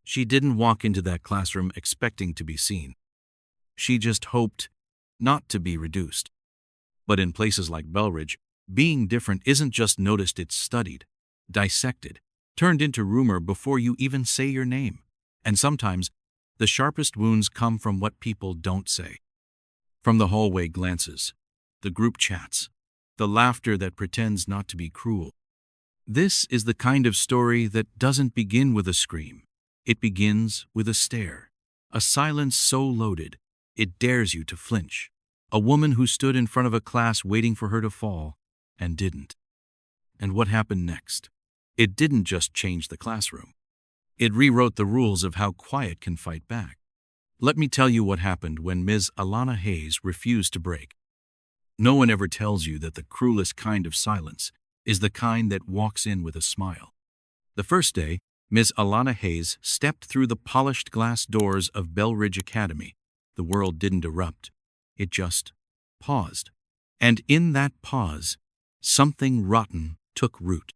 She didn't walk into that classroom expecting to be seen. She just hoped not to be reduced. But in places like Bellridge, being different isn't just noticed, it's studied, dissected, turned into rumor before you even say your name. And sometimes, the sharpest wounds come from what people don't say. From the hallway glances, the group chats, the laughter that pretends not to be cruel. This is the kind of story that doesn't begin with a scream. It begins with a stare, a silence so loaded, it dares you to flinch. A woman who stood in front of a class waiting for her to fall, and didn't. And what happened next? It didn't just change the classroom. It rewrote the rules of how quiet can fight back. Let me tell you what happened when Ms. Alana Hayes refused to break. No one ever tells you that the cruelest kind of silence is the kind that walks in with a smile. The first day, Ms. Alana Hayes stepped through the polished glass doors of Bellridge Academy. The world didn't erupt. It just paused. And in that pause, something rotten took root.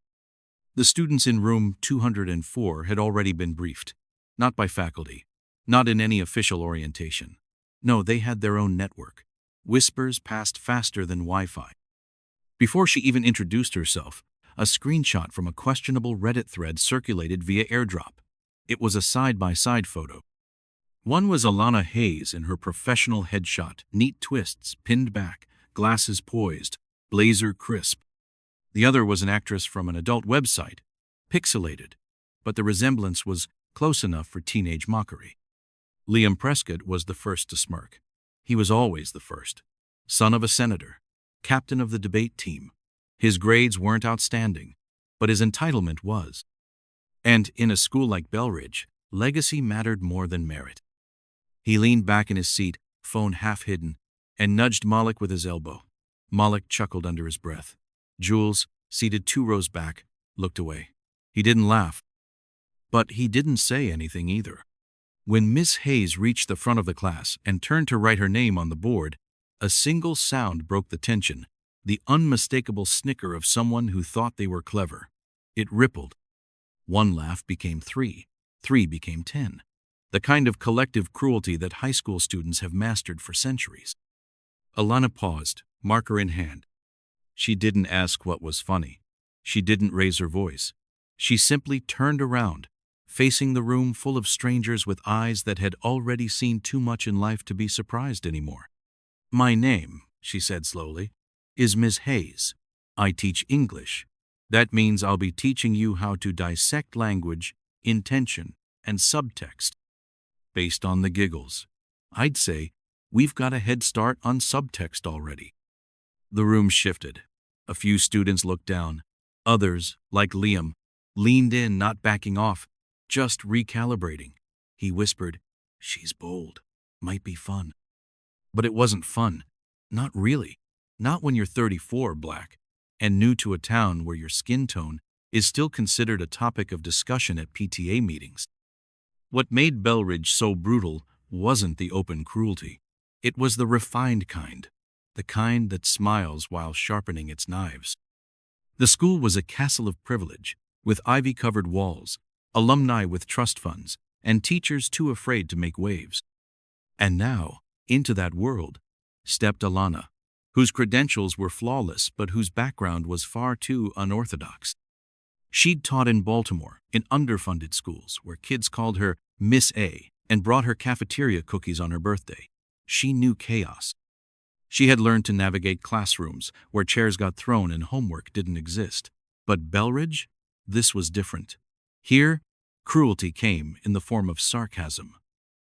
The students in room 204 had already been briefed. Not by faculty, not in any official orientation. No, they had their own network. Whispers passed faster than Wi-Fi. Before she even introduced herself, a screenshot from a questionable Reddit thread circulated via airdrop. It was a side-by-side photo. One was Alana Hayes in her professional headshot, neat twists, pinned back, glasses poised, blazer crisp. The other was an actress from an adult website, pixelated, but the resemblance was close enough for teenage mockery. Liam Prescott was the first to smirk. He was always the first. Son of a senator, captain of the debate team. His grades weren't outstanding, but his entitlement was. And in a school like Bellridge, legacy mattered more than merit. He leaned back in his seat, phone half hidden, and nudged Malik with his elbow. Malik chuckled under his breath. Jules, seated 2 rows back, looked away. He didn't laugh, but he didn't say anything either. When Miss Hayes reached the front of the class and turned to write her name on the board, a single sound broke the tension, the unmistakable snicker of someone who thought they were clever. It rippled. 1 laugh became 3, 3 became 10. The kind of collective cruelty that high school students have mastered for centuries. Alana paused, marker in hand. She didn't ask what was funny. She didn't raise her voice. She simply turned around, facing the room full of strangers with eyes that had already seen too much in life to be surprised anymore. "My name," she said slowly, "is Miss Hayes. I teach English. That means I'll be teaching you how to dissect language, intention, and subtext. Based on the giggles, I'd say we've got a head start on subtext already." The room shifted. A few students looked down. Others, like Liam, leaned in, not backing off, just recalibrating. He whispered, "She's bold. Might be fun." But it wasn't fun. Not really. Not when you're 34, black, and new to a town where your skin tone is still considered a topic of discussion at PTA meetings. What made Bellridge so brutal wasn't the open cruelty. It was the refined kind, the kind that smiles while sharpening its knives. The school was a castle of privilege, with ivy-covered walls, alumni with trust funds, and teachers too afraid to make waves. And now, into that world, stepped Alana, whose credentials were flawless but whose background was far too unorthodox. She'd taught in Baltimore, in underfunded schools, where kids called her Miss A and brought her cafeteria cookies on her birthday. She knew chaos. She had learned to navigate classrooms where chairs got thrown and homework didn't exist. But Bellridge? This was different. Here, cruelty came in the form of sarcasm,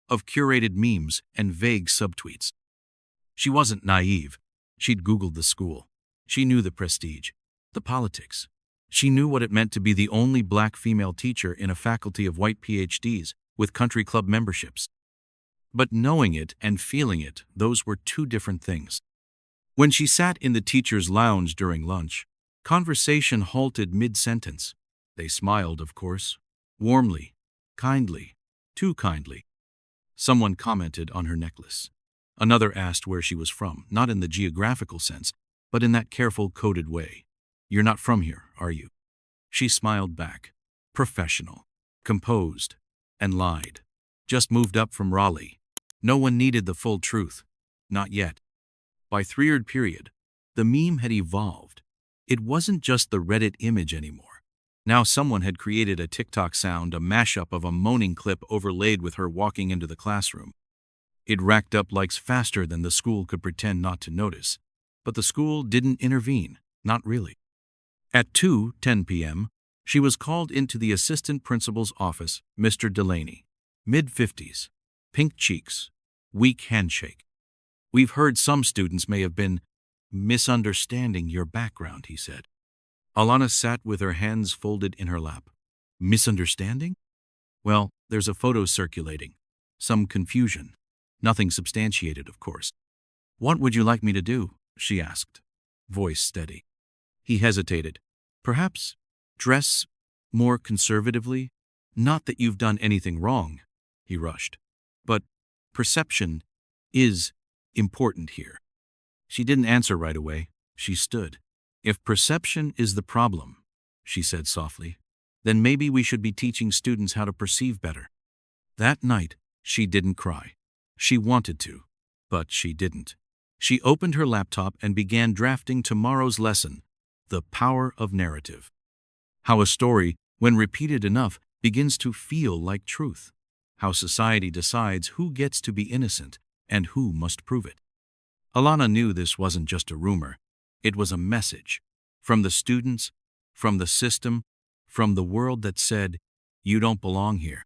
of curated memes and vague subtweets. She wasn't naive. She'd Googled the school. She knew the prestige, the politics. She knew what it meant to be the only black female teacher in a faculty of white PhDs with country club memberships. But knowing it and feeling it, those were 2 different things. When she sat in the teacher's lounge during lunch, conversation halted mid-sentence. They smiled, of course, warmly, kindly, too kindly. Someone commented on her necklace. Another asked where she was from, not in the geographical sense, but in that careful, coded way. "You're not from here, are you?" She smiled back, professional, composed. and lied. Just moved up from Raleigh. No one needed the full truth. Not yet. By third period, the meme had evolved. It wasn't just the Reddit image anymore. Now someone had created a TikTok sound, a mashup of a moaning clip overlaid with her walking into the classroom. It racked up likes faster than the school could pretend not to notice. But the school didn't intervene, not really. At 2:10 p.m., she was called into the assistant principal's office, Mr. Delaney, mid-50s, pink cheeks, weak handshake. "We've heard some students may have been misunderstanding your background," he said. Alana sat with her hands folded in her lap. Misunderstanding? Well, there's a photo circulating. Some confusion. Nothing substantiated, of course. "What would you like me to do?" she asked, voice steady. He hesitated. "Perhaps dress more conservatively? Not that you've done anything wrong," he rushed. "But perception is important here." She didn't answer right away. She stood. "If perception is the problem," she said softly, "then maybe we should be teaching students how to perceive better." That night, she didn't cry. She wanted to, but she didn't. She opened her laptop and began drafting tomorrow's lesson, The Power of Narrative. How a story, when repeated enough, begins to feel like truth. How society decides who gets to be innocent and who must prove it. Alana knew this wasn't just a rumor. It was a message. From the students, from the system, from the world that said, "You don't belong here."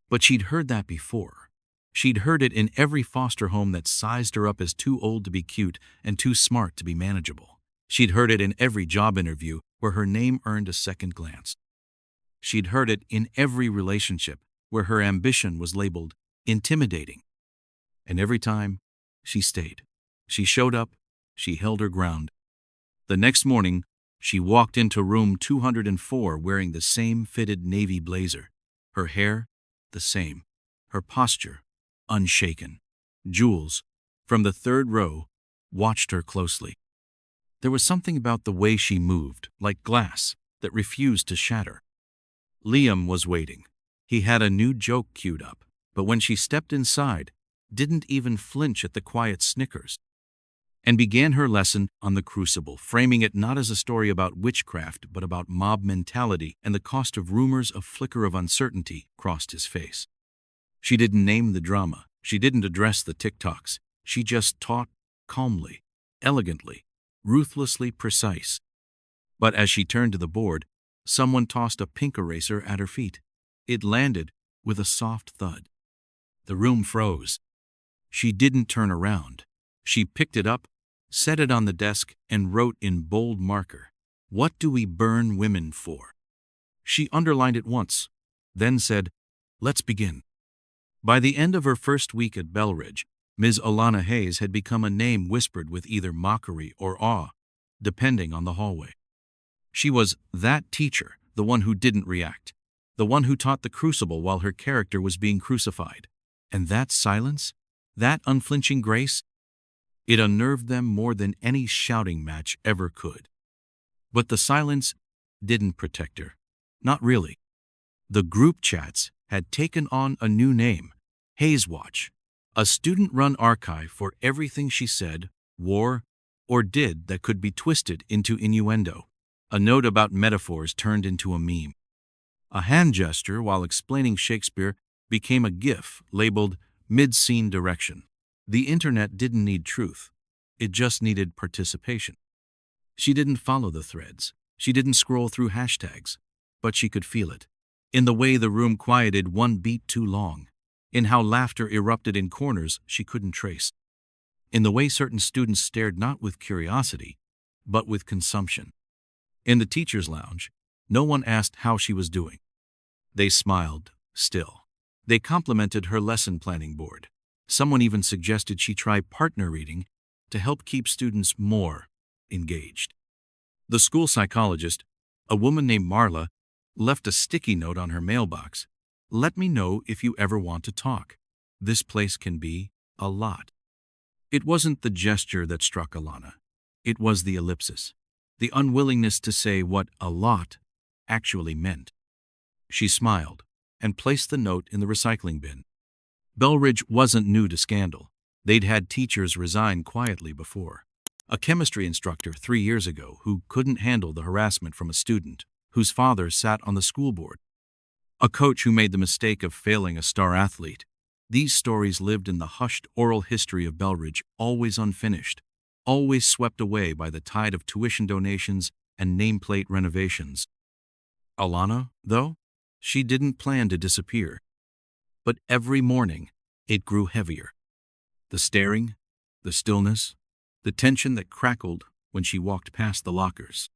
But she'd heard that before. She'd heard it in every foster home that sized her up as too old to be cute and too smart to be manageable. She'd heard it in every job interview where her name earned a second glance. She'd heard it in every relationship where her ambition was labeled intimidating. And every time, she stayed. She showed up. She held her ground. The next morning, she walked into room 204 wearing the same fitted navy blazer. Her hair, the same. Her posture, unshaken. Jules, from the third row, watched her closely. There was something about the way she moved, like glass, that refused to shatter. Liam was waiting. He had a new joke queued up, but when she stepped inside, didn't even flinch at the quiet snickers, and began her lesson on the crucible, framing it not as a story about witchcraft, but about mob mentality and the cost of rumors. A flicker of uncertainty crossed his face. She didn't name the drama. She didn't address the TikToks. She just taught calmly, elegantly, ruthlessly precise. But as she turned to the board, someone tossed a pink eraser at her feet. It landed with a soft thud. The room froze. She didn't turn around. She picked it up, set it on the desk, and wrote in bold marker, "What do we burn women for?" She underlined it once, then said, "Let's begin." By the end of her first week at Bellridge, Ms. Alana Hayes had become a name whispered with either mockery or awe, depending on the hallway. She was that teacher, the one who didn't react, the one who taught the crucible while her character was being crucified. And that silence, that unflinching grace, it unnerved them more than any shouting match ever could. But the silence didn't protect her. Not really. The group chats had taken on a new name, Hayes Watch, a student-run archive for everything she said, wore, or did that could be twisted into innuendo, a note about metaphors turned into a meme. A hand gesture while explaining Shakespeare became a GIF labeled mid-scene direction. The internet didn't need truth. It just needed participation. She didn't follow the threads. She didn't scroll through hashtags. But she could feel it. In the way the room quieted one beat too long. In how laughter erupted in corners she couldn't trace. In the way certain students stared not with curiosity, but with consumption. In the teacher's lounge, no one asked how she was doing. They smiled, still. They complimented her lesson planning board. Someone even suggested she try partner reading to help keep students more engaged. The school psychologist, a woman named Marla, left a sticky note on her mailbox. "Let me know if you ever want to talk. This place can be a lot." It wasn't the gesture that struck Alana. It was the ellipsis, the unwillingness to say what a lot actually meant. She smiled, and placed the note in the recycling bin. Bellridge wasn't new to scandal. They'd had teachers resign quietly before. A chemistry instructor 3 years ago who couldn't handle the harassment from a student whose father sat on the school board. A coach who made the mistake of failing a star athlete. These stories lived in the hushed oral history of Bellridge, always unfinished, always swept away by the tide of tuition donations and nameplate renovations. Alana, though, she didn't plan to disappear. But every morning, it grew heavier. The staring, the stillness, the tension that crackled when she walked past the lockers.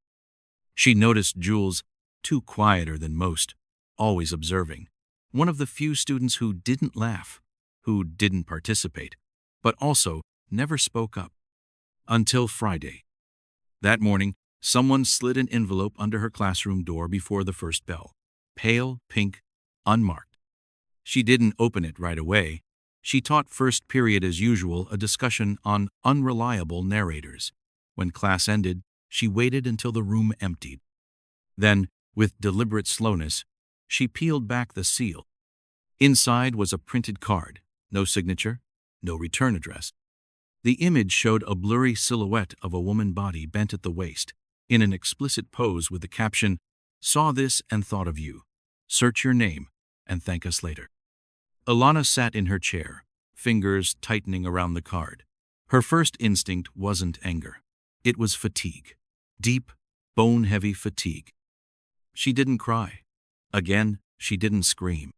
She noticed Jules, too quieter than most, always observing, one of the few students who didn't laugh, who didn't participate, but also never spoke up. Until Friday. That morning, someone slid an envelope under her classroom door before the first bell. Pale, pink, unmarked. She didn't open it right away. She taught first period as usual a discussion on unreliable narrators. When class ended, she waited until the room emptied. Then, with deliberate slowness, she peeled back the seal. Inside was a printed card, no signature, no return address. The image showed a blurry silhouette of a woman body bent at the waist, in an explicit pose with the caption, "Saw this and thought of you. Search your name and thank us later." Alana sat in her chair, fingers tightening around the card. Her first instinct wasn't anger. It was fatigue. Deep, bone-heavy fatigue. She didn't cry. Again, she didn't scream.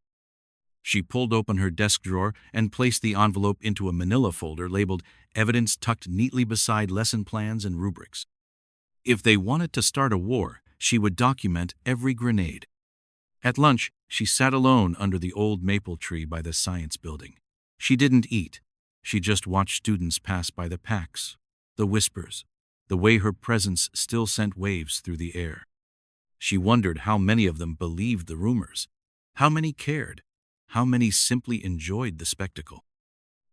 She pulled open her desk drawer and placed the envelope into a manila folder labeled Evidence, tucked neatly beside lesson plans and rubrics. If they wanted to start a war, she would document every grenade. At lunch, she sat alone under the old maple tree by the science building. She didn't eat. She just watched students pass by the packs, the whispers, the way her presence still sent waves through the air. She wondered how many of them believed the rumors, how many cared, how many simply enjoyed the spectacle.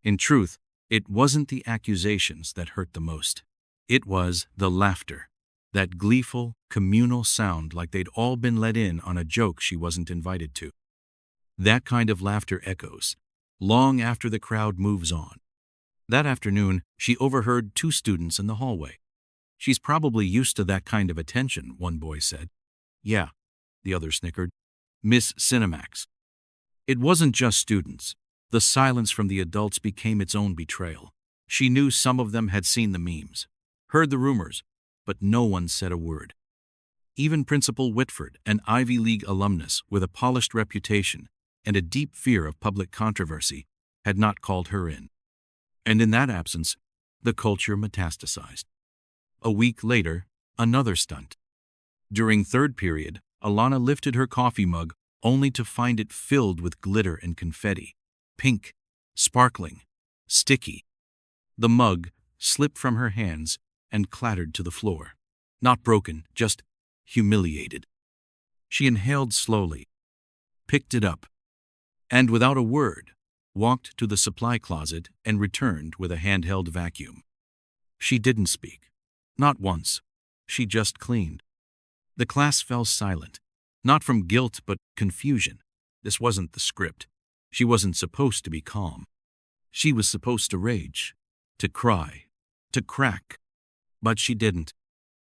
In truth, it wasn't the accusations that hurt the most. It was the laughter, that gleeful, communal sound like they'd all been let in on a joke she wasn't invited to. That kind of laughter echoes, long after the crowd moves on. That afternoon, she overheard 2 students in the hallway. "She's probably used to that kind of attention," one boy said. "Yeah," the other snickered. "Miss Cinemax." It wasn't just students. The silence from the adults became its own betrayal. She knew some of them had seen the memes, heard the rumors, but no one said a word. Even Principal Whitford, an Ivy League alumnus with a polished reputation and a deep fear of public controversy, had not called her in. And in that absence, the culture metastasized. A week later, another stunt. During third period, Alana lifted her coffee mug only to find it filled with glitter and confetti. Pink, sparkling, sticky. The mug slipped from her hands and clattered to the floor. Not broken, just humiliated. She inhaled slowly, picked it up, and without a word, walked to the supply closet and returned with a handheld vacuum. She didn't speak. Not once. She just cleaned. The class fell silent, not from guilt but confusion. This wasn't the script. She wasn't supposed to be calm. She was supposed to rage, to cry, to crack. But she didn't.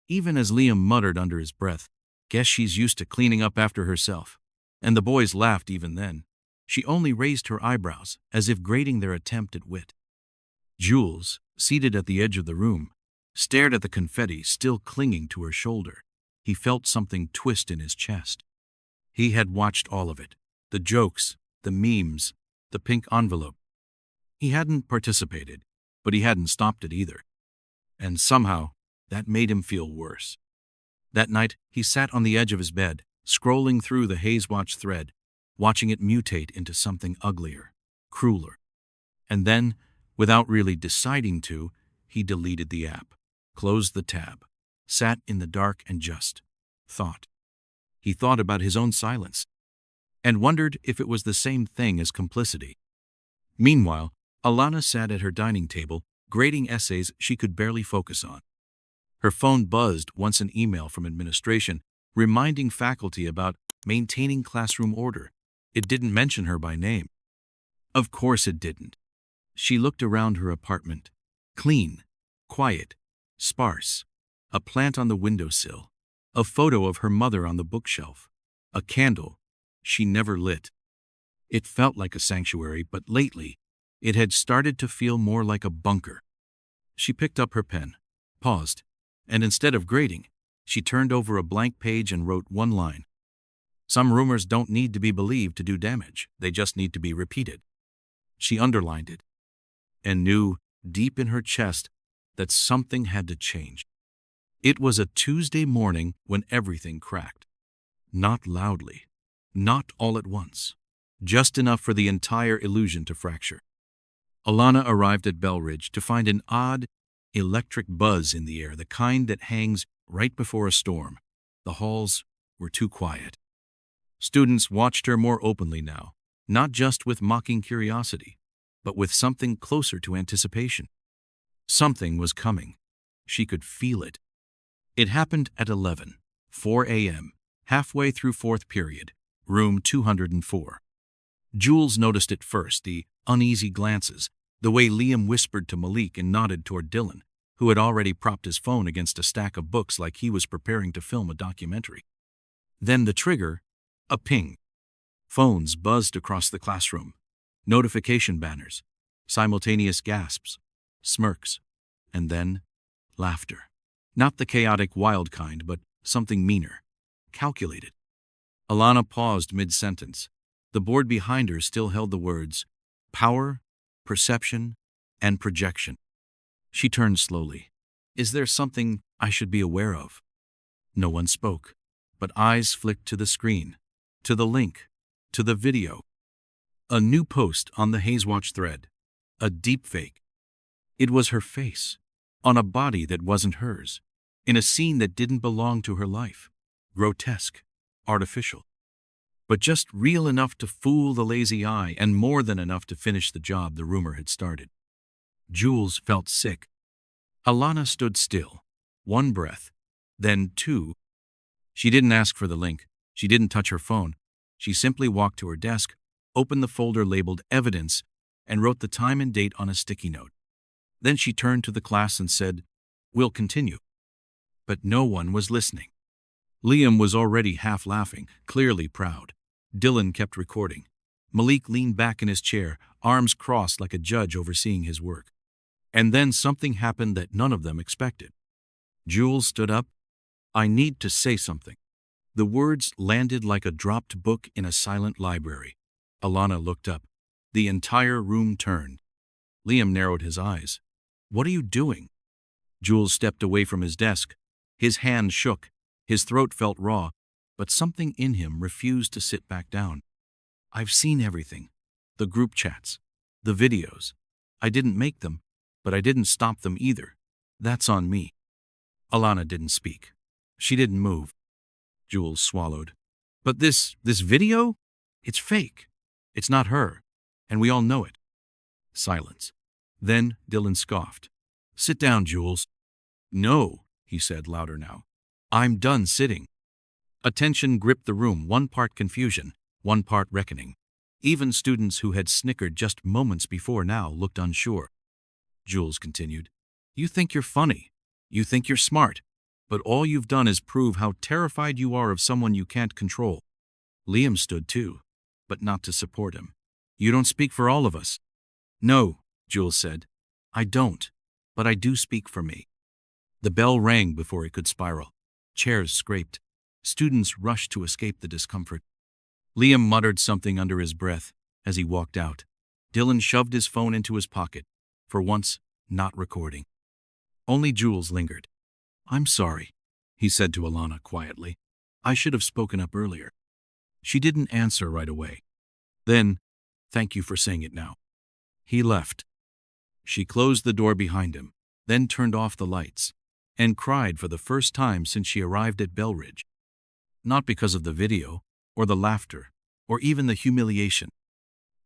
Even as Liam muttered under his breath, "Guess she's used to cleaning up after herself." And the boys laughed even then. She only raised her eyebrows, as if grading their attempt at wit. Jules, seated at the edge of the room, stared at the confetti still clinging to her shoulder. He felt something twist in his chest. He had watched all of it, the jokes, the memes, the pink envelope. He hadn't participated, but he hadn't stopped it either. And somehow, that made him feel worse. That night, he sat on the edge of his bed, scrolling through the Haze Watch thread, watching it mutate into something uglier, crueler. And then, without really deciding to, he deleted the app, closed the tab, sat in the dark and just thought. He thought about his own silence, and wondered if it was the same thing as complicity. Meanwhile, Alana sat at her dining table, grading essays she could barely focus on. Her phone buzzed once an email from administration reminding faculty about maintaining classroom order. It didn't mention her by name. Of course it didn't. She looked around her apartment. Clean, quiet, sparse. A plant on the windowsill. A photo of her mother on the bookshelf. A candle she never lit. It felt like a sanctuary, but lately, it had started to feel more like a bunker. She picked up her pen, paused, and instead of grading, she turned over a blank page and wrote one line. Some rumors don't need to be believed to do damage. They just need to be repeated. She underlined it and knew, deep in her chest, that something had to change. It was a Tuesday morning when everything cracked. Not loudly, not all at once, just enough for the entire illusion to fracture. Alana arrived at Bellridge to find an odd, electric buzz in the air, the kind that hangs right before a storm. The halls were too quiet. Students watched her more openly now, not just with mocking curiosity, but with something closer to anticipation. Something was coming. She could feel it. It happened at 4 a.m., halfway through fourth period, room 204. Jules noticed it first, the uneasy glances, the way Liam whispered to Malik and nodded toward Dylan, who had already propped his phone against a stack of books like he was preparing to film a documentary. Then the trigger, a ping. Phones buzzed across the classroom. Notification banners, simultaneous gasps, smirks, and then laughter. Not the chaotic, wild kind, but something meaner, calculated. Alana paused mid-sentence. The board behind her still held the words, power, perception, and projection. She turned slowly. Is there something I should be aware of? No one spoke, but eyes flicked to the screen, to the link, to the video. A new post on the Hazewatch thread. A deepfake. It was her face, on a body that wasn't hers, in a scene that didn't belong to her life. Grotesque, artificial, but just real enough to fool the lazy eye and more than enough to finish the job the rumor had started. Jules felt sick. Alana stood still. One breath, then two. She didn't ask for the link. She didn't touch her phone. She simply walked to her desk, opened the folder labeled Evidence, and wrote the time and date on a sticky note. Then she turned to the class and said, "We'll continue." But no one was listening. Liam was already half laughing, clearly proud. Dylan kept recording. Malik leaned back in his chair, arms crossed like a judge overseeing his work. And then something happened that none of them expected. Jules stood up. I need to say something. The words landed like a dropped book in a silent library. Alana looked up. The entire room turned. Liam narrowed his eyes. What are you doing? Jules stepped away from his desk. His hand shook. His throat felt raw, but something in him refused to sit back down. I've seen everything. The group chats. The videos. I didn't make them, but I didn't stop them either. That's on me. Alana didn't speak. She didn't move. Jules swallowed. But this video? It's fake. It's not her, and we all know it. Silence. Then Dylan scoffed. Sit down, Jules. No, he said louder now. I'm done sitting. Attention gripped the room, one part confusion, one part reckoning. Even students who had snickered just moments before now looked unsure. Jules continued. You think you're funny. You think you're smart. But all you've done is prove how terrified you are of someone you can't control. Liam stood too, but not to support him. You don't speak for all of us. No, Jules said. I don't, but I do speak for me. The bell rang before it could spiral. Chairs scraped. Students rushed to escape the discomfort. Liam muttered something under his breath as he walked out. Dylan shoved his phone into his pocket, for once not recording. Only Jules lingered. I'm sorry, he said to Alana quietly. I should have spoken up earlier. She didn't answer right away. Then, thank you for saying it now. He left. She closed the door behind him, then turned off the lights, and cried for the first time since she arrived at Bellridge. Not because of the video, or the laughter, or even the humiliation,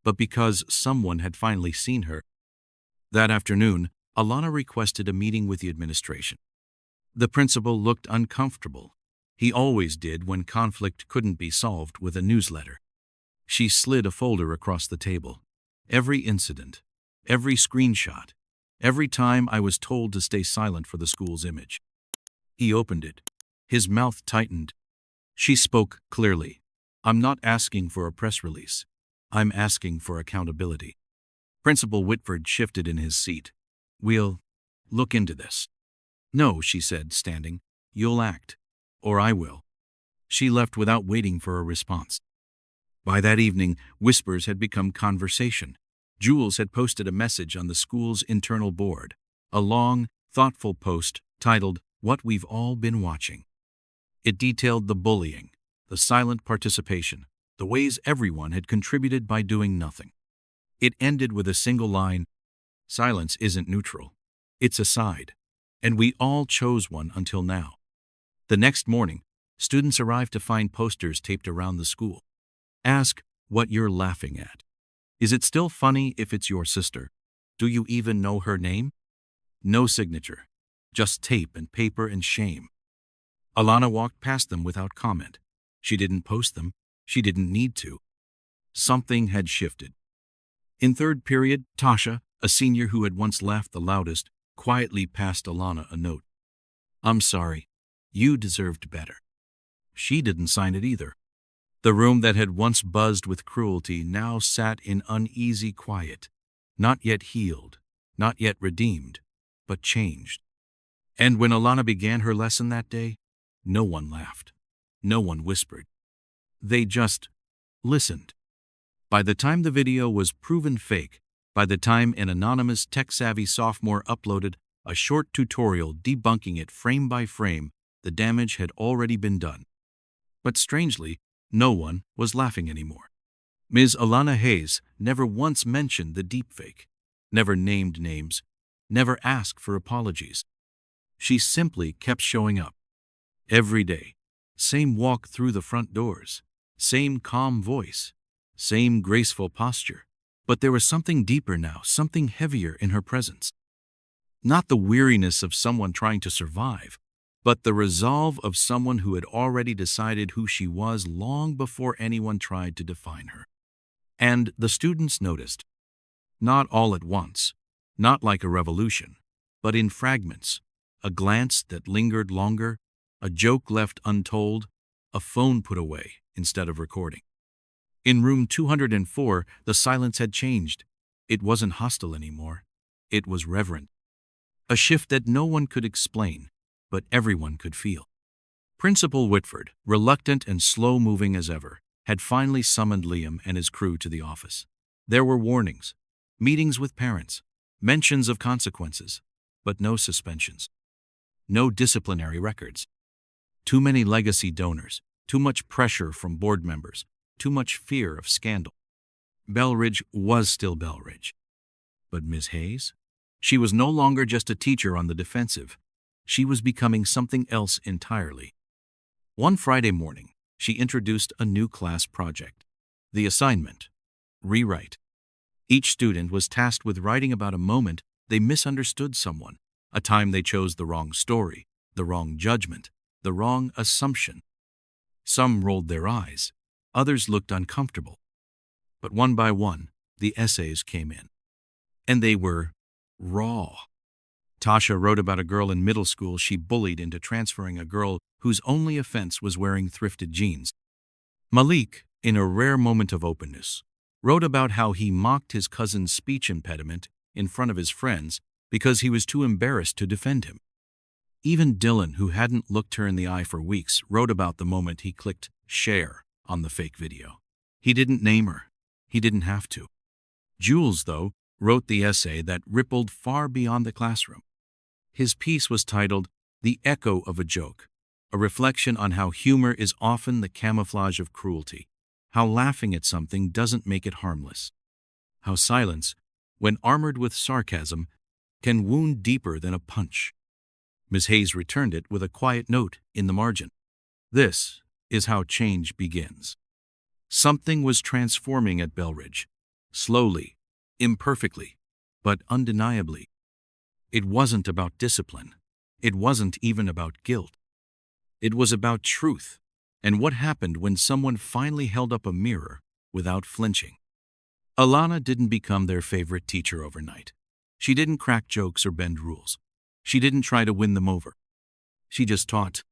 but because someone had finally seen her. That afternoon, Alana requested a meeting with the administration. The principal looked uncomfortable. He always did when conflict couldn't be solved with a newsletter. She slid a folder across the table. Every incident, every screenshot, every time I was told to stay silent for the school's image. He opened it. His mouth tightened. She spoke clearly. I'm not asking for a press release. I'm asking for accountability. Principal Whitford shifted in his seat. We'll look into this. No, she said, standing. You'll act. Or I will. She left without waiting for a response. By that evening, whispers had become conversation. Jules had posted a message on the school's internal board, a long, thoughtful post titled, What We've All Been Watching. It detailed the bullying, the silent participation, the ways everyone had contributed by doing nothing. It ended with a single line, Silence isn't neutral. It's a side. And we all chose one until now. The next morning, students arrived to find posters taped around the school. Ask what you're laughing at. Is it still funny if it's your sister? Do you even know her name? No signature. Just tape and paper and shame. Alana walked past them without comment. She didn't post them. She didn't need to. Something had shifted. In third period, Tasha, a senior who had once laughed the loudest, quietly passed Alana a note. I'm sorry. You deserved better. She didn't sign it either. The room that had once buzzed with cruelty now sat in uneasy quiet, not yet healed, not yet redeemed, but changed. And when Alana began her lesson that day, no one laughed. No one whispered. They just listened. By the time the video was proven fake, by the time an anonymous tech-savvy sophomore uploaded a short tutorial debunking it frame by frame, the damage had already been done. But strangely, no one was laughing anymore. Ms. Alana Hayes never once mentioned the deepfake, never named names, never asked for apologies. She simply kept showing up. Every day, same walk through the front doors, same calm voice, same graceful posture. But there was something deeper now, something heavier in her presence. Not the weariness of someone trying to survive, but the resolve of someone who had already decided who she was long before anyone tried to define her. And the students noticed. Not all at once, not like a revolution, but in fragments, a glance that lingered longer, a joke left untold, a phone put away instead of recording. In room 204, the silence had changed. It wasn't hostile anymore. It was reverent. A shift that no one could explain, but everyone could feel. Principal Whitford, reluctant and slow-moving as ever, had finally summoned Liam and his crew to the office. There were warnings, meetings with parents, mentions of consequences, but no suspensions. No disciplinary records. Too many legacy donors, too much pressure from board members, too much fear of scandal. Bellridge was still Bellridge. But Ms. Hayes? She was no longer just a teacher on the defensive. She was becoming something else entirely. One Friday morning, she introduced a new class project. The assignment: rewrite. Each student was tasked with writing about a moment they misunderstood someone, a time they chose the wrong story, the wrong judgment, the wrong assumption. Some rolled their eyes. Others looked uncomfortable. But one by one, the essays came in. And they were raw. Tasha wrote about a girl in middle school she bullied into transferring a girl whose only offense was wearing thrifted jeans. Malik, in a rare moment of openness, wrote about how he mocked his cousin's speech impediment in front of his friends because he was too embarrassed to defend him. Even Dylan, who hadn't looked her in the eye for weeks, wrote about the moment he clicked share on the fake video. He didn't name her. He didn't have to. Jules, though, wrote the essay that rippled far beyond the classroom. His piece was titled The Echo of a Joke, a reflection on how humor is often the camouflage of cruelty, how laughing at something doesn't make it harmless, how silence, when armored with sarcasm, can wound deeper than a punch. Ms. Hayes returned it with a quiet note in the margin. This is how change begins. Something was transforming at Bellridge, slowly, imperfectly, but undeniably. It wasn't about discipline. It wasn't even about guilt. It was about truth, and what happened when someone finally held up a mirror without flinching. Alana didn't become their favorite teacher overnight. She didn't crack jokes or bend rules. She didn't try to win them over. She just taught.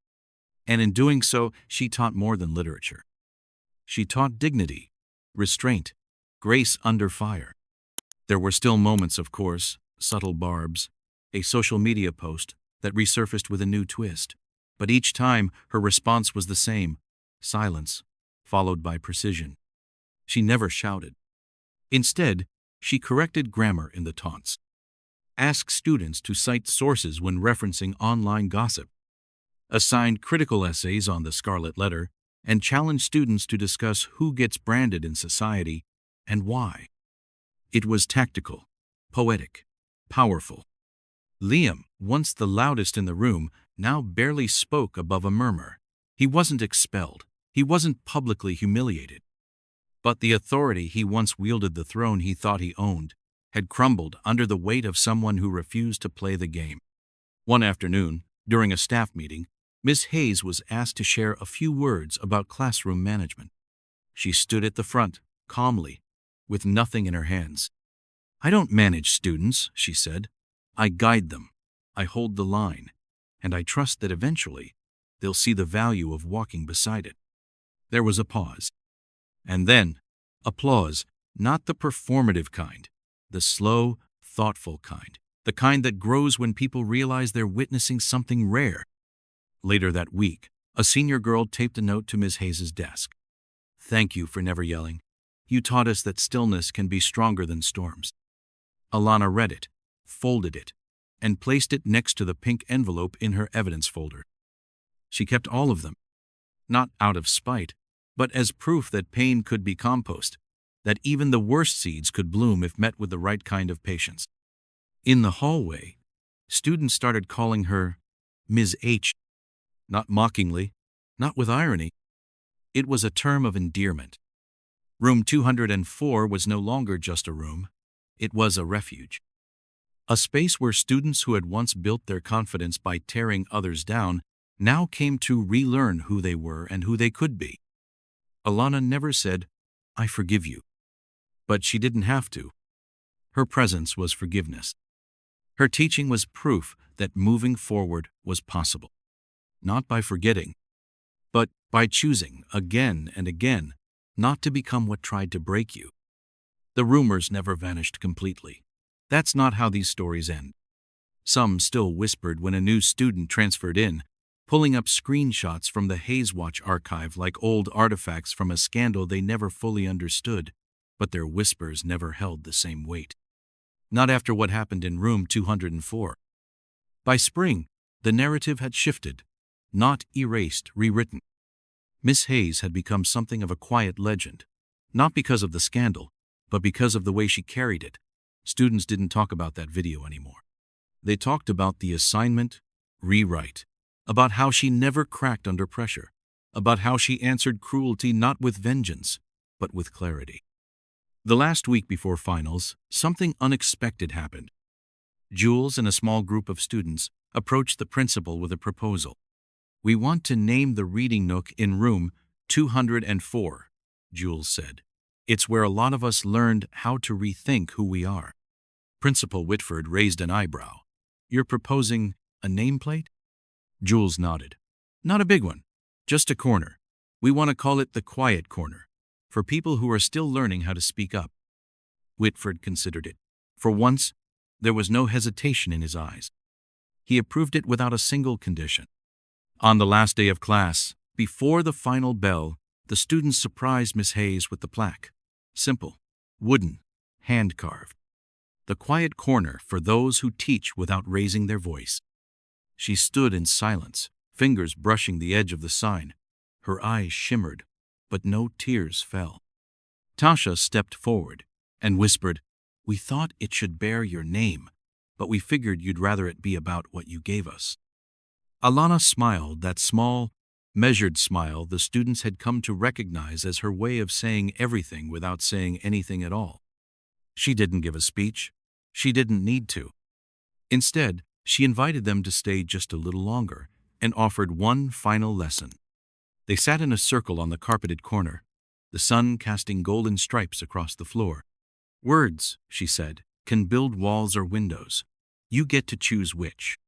And in doing so, she taught more than literature. She taught dignity, restraint, grace under fire. There were still moments, of course, subtle barbs, a social media post that resurfaced with a new twist. But each time, her response was the same: silence, followed by precision. She never shouted. Instead, she corrected grammar in the taunts, asked students to cite sources when referencing online gossip, assigned critical essays on the Scarlet Letter, and challenged students to discuss who gets branded in society and why. It was tactical, poetic, powerful. Liam, once the loudest in the room, now barely spoke above a murmur. He wasn't expelled. He wasn't publicly humiliated. But the authority he once wielded, the throne he thought he owned, had crumbled under the weight of someone who refused to play the game. One afternoon, during a staff meeting, Miss Hayes was asked to share a few words about classroom management. She stood at the front, calmly, with nothing in her hands. "I don't manage students," she said. "I guide them. I hold the line. And I trust that eventually they'll see the value of walking beside it." There was a pause. And then, applause, not the performative kind, the slow, thoughtful kind, the kind that grows when people realize they're witnessing something rare. Later that week, a senior girl taped a note to Ms. Hayes' desk. "Thank you for never yelling. You taught us that stillness can be stronger than storms." Alana read it, folded it, and placed it next to the pink envelope in her evidence folder. She kept all of them, not out of spite, but as proof that pain could be compost, that even the worst seeds could bloom if met with the right kind of patience. In the hallway, students started calling her Ms. H, not mockingly, not with irony. It was a term of endearment. Room 204 was no longer just a room. It was a refuge. A space where students who had once built their confidence by tearing others down now came to relearn who they were and who they could be. Alana never said, "I forgive you." But she didn't have to. Her presence was forgiveness. Her teaching was proof that moving forward was possible. Not by forgetting, but by choosing again and again not to become what tried to break you. The rumors never vanished completely. That's not how these stories end. Some still whispered when a new student transferred in, pulling up screenshots from the Hayes Watch archive like old artifacts from a scandal they never fully understood, but their whispers never held the same weight. Not after what happened in room 204. By spring, the narrative had shifted, not erased, rewritten. Miss Hayes had become something of a quiet legend, not because of the scandal, but because of the way she carried it. Students didn't talk about that video anymore. They talked about the assignment, rewrite, about how she never cracked under pressure, about how she answered cruelty not with vengeance, but with clarity. The last week before finals, something unexpected happened. Jules and a small group of students approached the principal with a proposal. "We want to name the reading nook in room 204, Jules said. "It's where a lot of us learned how to rethink who we are." Principal Whitford raised an eyebrow. "You're proposing a nameplate?" Jules nodded. "Not a big one, just a corner. We want to call it the quiet corner, for people who are still learning how to speak up." Whitford considered it. For once, there was no hesitation in his eyes. He approved it without a single condition. On the last day of class, before the final bell, the students surprised Miss Hayes with the plaque. Simple, wooden, hand-carved. The quiet corner for those who teach without raising their voice. She stood in silence, fingers brushing the edge of the sign. Her eyes shimmered, but no tears fell. Tasha stepped forward and whispered, "We thought it should bear your name, but we figured you'd rather it be about what you gave us." Alana smiled, that small, measured smile the students had come to recognize as her way of saying everything without saying anything at all. She didn't give a speech. She didn't need to. Instead, she invited them to stay just a little longer and offered one final lesson. They sat in a circle on the carpeted corner. the sun casting golden stripes across the floor. "Words," she said, "can build walls or windows. You get to choose which."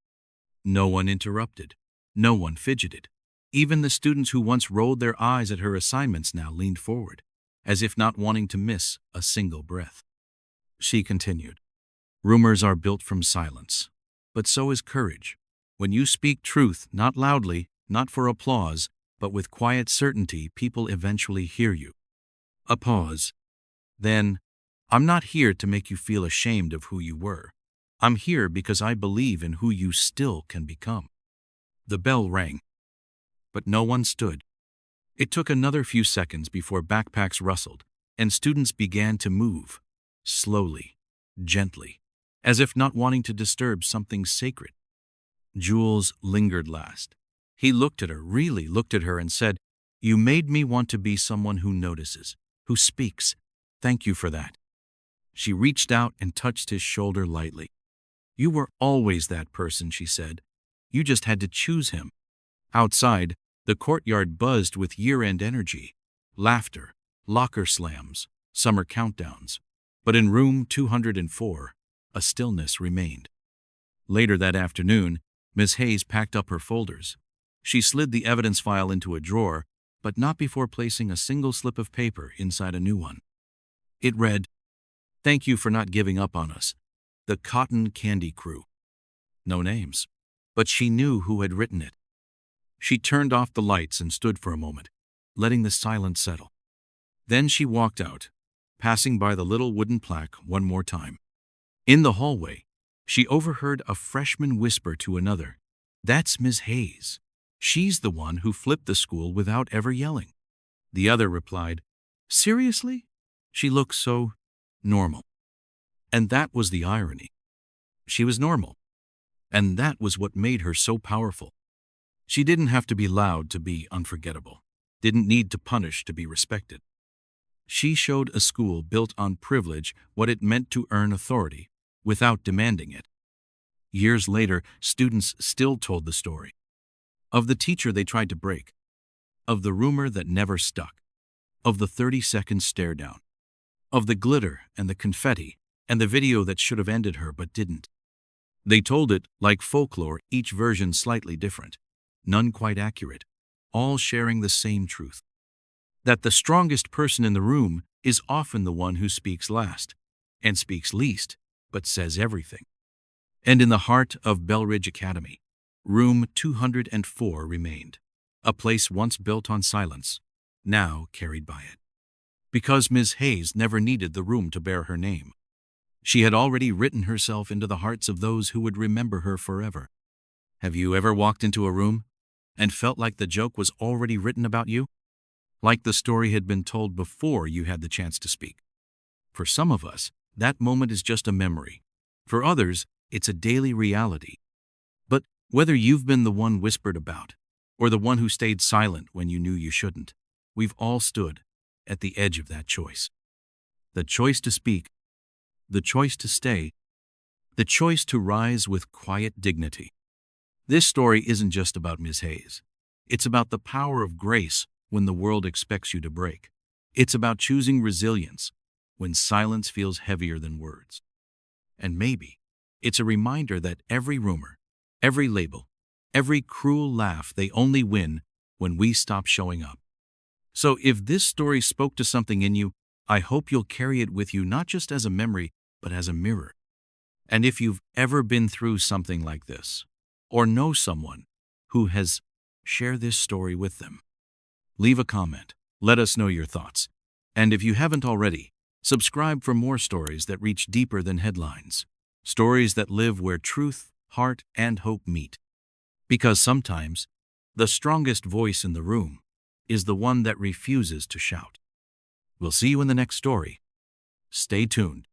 No one interrupted. No one fidgeted. Even the students who once rolled their eyes at her assignments now leaned forward, as if not wanting to miss a single breath. She continued, "Rumors are built from silence, but so is courage. When you speak truth, not loudly, not for applause, but with quiet certainty, people eventually hear you." A pause. Then, "I'm not here to make you feel ashamed of who you were. I'm here because I believe in who you still can become." The bell rang, but no one stood. It took another few seconds before backpacks rustled and students began to move, slowly, gently, as if not wanting to disturb something sacred. Jules lingered last. He looked at her, really looked at her, and said, "You made me want to be someone who notices, who speaks. Thank you for that." She reached out and touched his shoulder lightly. "You were always that person," she said. "You just had to choose him." Outside, the courtyard buzzed with year-end energy, laughter, locker slams, summer countdowns. But in room 204, a stillness remained. Later that afternoon, Miss Hayes packed up her folders. She slid the evidence file into a drawer, but not before placing a single slip of paper inside a new one. It read, "Thank you for not giving up on us. The Cotton Candy Crew." No names, but she knew who had written it. She turned off the lights and stood for a moment, letting the silence settle. Then she walked out, passing by the little wooden plaque one more time. In the hallway, she overheard a freshman whisper to another, "That's Miss Hayes. She's the one who flipped the school without ever yelling." The other replied, "Seriously? She looks so normal." And that was the irony. She was normal. And that was what made her so powerful. She didn't have to be loud to be unforgettable, didn't need to punish to be respected. She showed a school built on privilege what it meant to earn authority, without demanding it. Years later, students still told the story. Of the teacher they tried to break. Of the rumor that never stuck. Of the 30-second stare down. Of the glitter and the confetti and the video that should have ended her but didn't. They told it like folklore, each version slightly different, none quite accurate, all sharing the same truth. That the strongest person in the room is often the one who speaks last, and speaks least, but says everything. And in the heart of Bellridge Academy, room 204 remained, a place once built on silence, now carried by it. Because Miss Hayes never needed the room to bear her name. She had already written herself into the hearts of those who would remember her forever. Have you ever walked into a room and felt like the joke was already written about you? Like the story had been told before you had the chance to speak? For some of us, that moment is just a memory. For others, it's a daily reality. But whether you've been the one whispered about, or the one who stayed silent when you knew you shouldn't, we've all stood at the edge of that choice. The choice to speak, the choice to stay, the choice to rise with quiet dignity. This story isn't just about Miss Hayes. It's about the power of grace when the world expects you to break. It's about choosing resilience when silence feels heavier than words. And maybe it's a reminder that every rumor, every label, every cruel laugh, they only win when we stop showing up. So if this story spoke to something in you, I hope you'll carry it with you not just as a memory, but as a mirror. And if you've ever been through something like this, or know someone who has, share this story with them. Leave a comment. Let us know your thoughts. And if you haven't already, subscribe for more stories that reach deeper than headlines. Stories that live where truth, heart, and hope meet. Because sometimes, the strongest voice in the room is the one that refuses to shout. We'll see you in the next story. Stay tuned.